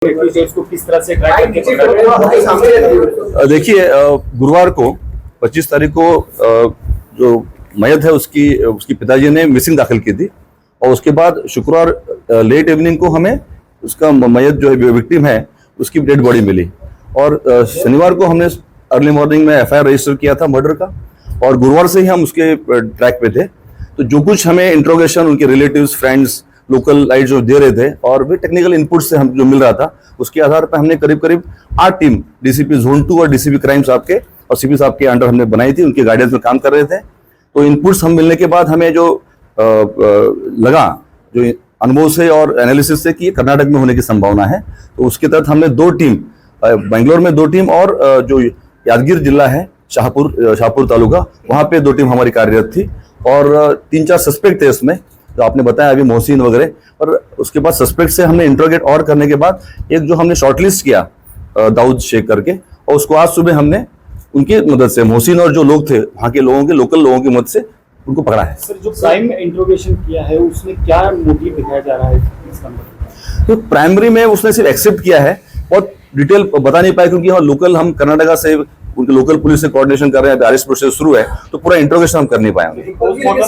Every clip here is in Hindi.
उसको किस तरह से ट्रैक करके पकड़ा? देखिए, गुरुवार को 25 तारीख को जो मयत है उसकी पिताजी ने मिसिंग दाखिल की थी और उसके बाद शुक्रवार लेट इवनिंग को हमें उसका मयत जो है विक्टिम है उसकी डेड बॉडी मिली और शनिवार को हमने अर्ली मॉर्निंग में एफआईआर रजिस्टर किया था मर्डर का और गुरुवार से ही हम उसके ट्रैक पे थे। तो जो कुछ हमें इंट्रोगेशन उनके रिलेटिव्स फ्रेंड्स लोकल लाइट जो दे रहे थे और भी टेक्निकल इनपुट से हम जो मिल रहा था उसके आधार पर हमने करीब करीब 8 टीम डीसीपी जोन 2 और डीसीपी क्राइम साहब के और सीपी साहब के अंडर हमने बनाई थी, उनके गाइडेंस में काम कर रहे थे। तो इनपुट्स हम मिलने के बाद हमें जो लगा जो अनुभव से और एनालिसिस से कि ये कर्नाटक में होने की संभावना है, तो उसके तहत हमने 2 टीम बेंगलोर में 2 टीम और जो यादगीर जिला है शाहपुर तालुका वहाँ पे 2 टीम हमारी कार्यरत थी और 3-4 सस्पेक्ट थे इसमें जो आपने बताया अभी मोहसिन वगैरह। पर उसके बाद सस्पेक्ट से हमने इंट्रोगेट और करने के बाद एक जो हमने शॉर्टलिस्ट किया दाऊद शेख करके और उसको आज सुबह हमने उनकी मदद से मोहसिन और जो लोग थे वहाँ के लोगों के लोकल लोगों की मदद से उनको पकड़ा है। सर, जो प्राइम इंट्रोगेशन किया है उसमें क्या मोटिव दिखाया जा रहा है इसका मतलब? तो प्राइमरी में उसने सिर्फ एक्सेप्ट किया है, बहुत डिटेल बता नहीं पाया क्योंकि यहाँ लोकल हम कर्नाटका से उनके लोकल पुलिस से कोऑर्डिनेशन कर रहे हैं, अरेस्ट प्रोसेस शुरू है तो पूरा इंट्रोगेशन हम कर नहीं पाएंगे।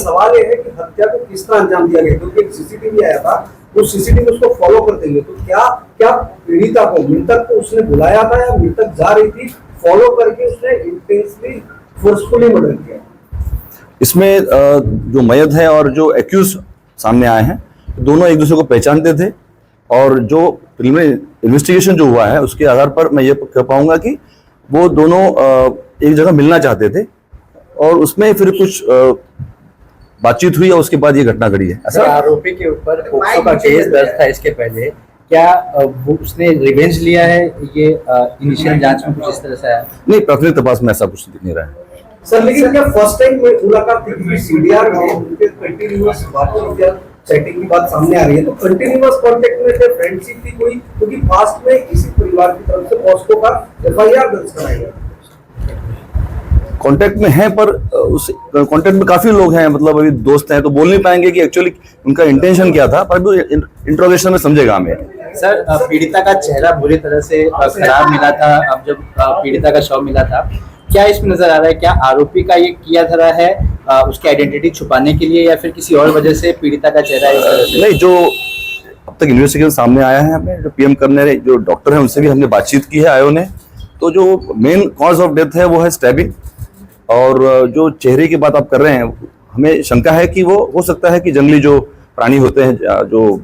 सवाल ये है कि हत्या को किस तरह अंजाम दिया गया, क्योंकि एक सीसीटीवी आया था, वो सीसीटीवी उसको फॉलो कर देंगे तो क्या पीड़िता को मृतक को उसने बुलाया था या मृतक जा रही थी फॉलो करके उसने इंटेंसली फोर्सफुली मर्डर किया? इसमें जो मयत है और जो एक्यूज सामने आए हैं दोनों एक दूसरे को पहचानते थे और जो प्रीलिमिनरी इन्वेस्टिगेशन जो हुआ है उसके आधार पर मैं ये कह पाऊंगा कि वो दोनों एक जगह मिलना चाहते थे और उसमें फिर कुछ बातचीत हुई और उसके बाद ये घटना घटी है। सर, आरोपी के ऊपर पोक्सो का केस दर्ज था इसके पहले, क्या वो उसने रिवेंज लिया है? ये इनिशियल जांच में कुछ इस तरह से आया? नहीं, प्राथमिक तपास में ऐसा कुछ दिख नहीं रहा है। सर, लेकिन क्या फर्स्ट टाइम मुलाकात थी सीडीआर में उनके कंटिन्यूअस बातचीत या चैटिंग की बात सामने आ रही है, तो कंटिन्यूअस कांटेक्ट में थे, फ्रेंडशिप थी कोई? क्योंकि पास्ट में इसी परिवार की तरफ से पॉस्को का एफआईआर दर्ज कराया गया। कांटेक्ट में है पर उस कांटेक्ट में काफी लोग हैं, मतलब अभी दोस्त हैं तो बोल नहीं पाएंगे कि एक्चुअली उनका इंटेंशन क्या था, पर इंट्रोगेशन में समझेगा हमें। सर, पीड़िता का चेहरा बुरी तरह से खराब मिला था। अब जब पीड़िता का शव मिला था, क्या इसमें नजर आ रहा है क्या आरोपी का ये किया धरा है उसकी आइडेंटिटी छुपाने के लिए या फिर किसी और वजह से पीड़िता का चेहरा इस तरह से? नहीं, जो अब तक इन्वेस्टिगेशन सामने आया है, हमें जो पीएम करने जो डॉक्टर है उनसे भी हमने बातचीत की है आयो ने, तो जो मेन कॉज ऑफ डेथ है वो है स्टैबिंग और जो चेहरे की बात आप कर रहे हैं हमें शंका है कि वो हो सकता है कि जंगली जो प्राणी होते हैं जो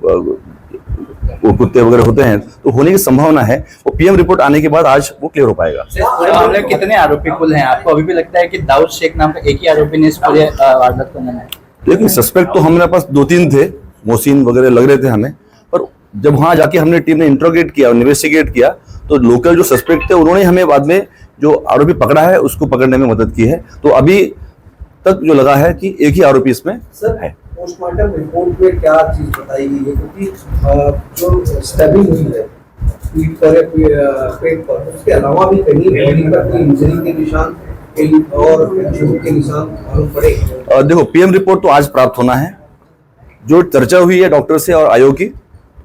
वो कुत्ते वगैरह होते हैं तो होने की संभावना है। वो पीएम रिपोर्ट आने के बाद आज वो क्लियर हो पाएगा। पूरे मामले में कितने आरोपी कुल हैं? आपको अभी भी लगता है कि दाऊद शेख नाम का एक ही आरोपी ने इस पूरे वारदात को अंजाम दिया? लेकिन सस्पेक्ट तो हमारे पास 2-3 थे, मोहसिन वगैरह लग रहे थे हमें, पर जब वहां जाके हमने टीम ने इंट्रोगेट किया इन्वेस्टिगेट किया तो लोकल जो सस्पेक्ट थे उन्होंने हमें बाद में जो आरोपी पकड़ा है उसको पकड़ने में मदद की है। तो अभी तक जो लगा है कि एक ही आरोपी इसमें है। पोस्टमार्टम रिपोर्ट में क्या चीज बताई गई है, क्योंकि जो स्टैबिंग हुई है पीठ पर पेट पर, उसके अलावा भी कहीं बॉडी पर कोई इंजरी के निशान और चोट के निशान मालूम पड़े? देखो, पीएम रिपोर्ट तो आज प्राप्त होना है। जो चर्चा हुई है डॉक्टर से और आयोग की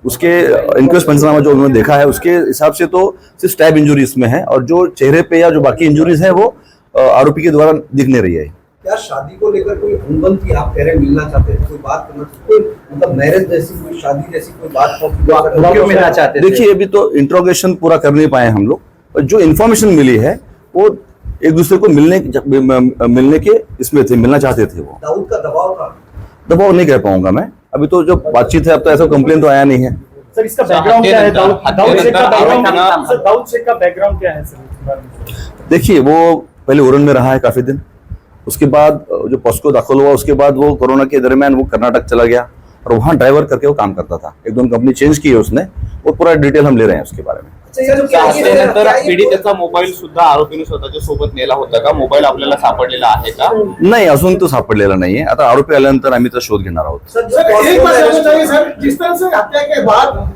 उसके इंक्वेस्ट पंचनामा जो उन्होंने देखा है उसके हिसाब से तो सिर्फ स्टैब इंजुरी इसमें है और जो चेहरे पे या जो बाकी इंजुरीज है वो आरोपी के द्वारा दिख नहीं रही है। क्या शादी को लेकर कोई अनबन थी? आप कह रहे मिलना चाहते थे, कोई बात करना कोई मतलब मैरिज जैसी कोई शादी जैसी कोई बात क्यों मिलना चाहते थे? देखिए, अभी तो इंट्रोगेशन पूरा कर नहीं पाए हम लोग। जो इन्फॉर्मेशन मिली है वो एक दूसरे को मिलने के इसमें थे, मिलना चाहते थे। वो दाऊद का दबाव था? दबाव नहीं कह पाऊंगा मैं, अभी तो जो बातचीत है अब तो ऐसा कंप्लेन तो आया नहीं है। सर, इसका बैकग्राउंड क्या है? दाऊद शेख का बैकग्राउंड क्या है सर? देखिए, वो पहले उरन में रहा है काफी दिन, उसके बाद जो पॉस्को दाखिल हुआ उसके बाद वो कोरोना के दरमियान वो कर्नाटक चला गया और वहाँ ड्राइवर करके वो काम करता था। 1-2 कंपनी चेंज की है उसने, वो पूरा डिटेल हम ले रहे हैं उसके बारे में। त्यानंतर पीडितेचा मोबाईल सुद्धा आरोपीने स्वतःच्या सोबत नेला होता का? मोबाईल आपल्याला सापडलेला आहे का? नाही, अजून तो सापडलेला नाहीये। आता आरोपी आल्यानंतर आम्ही तर शोध घेणार आहोत। सर, जिस तरह से हत्या के बाद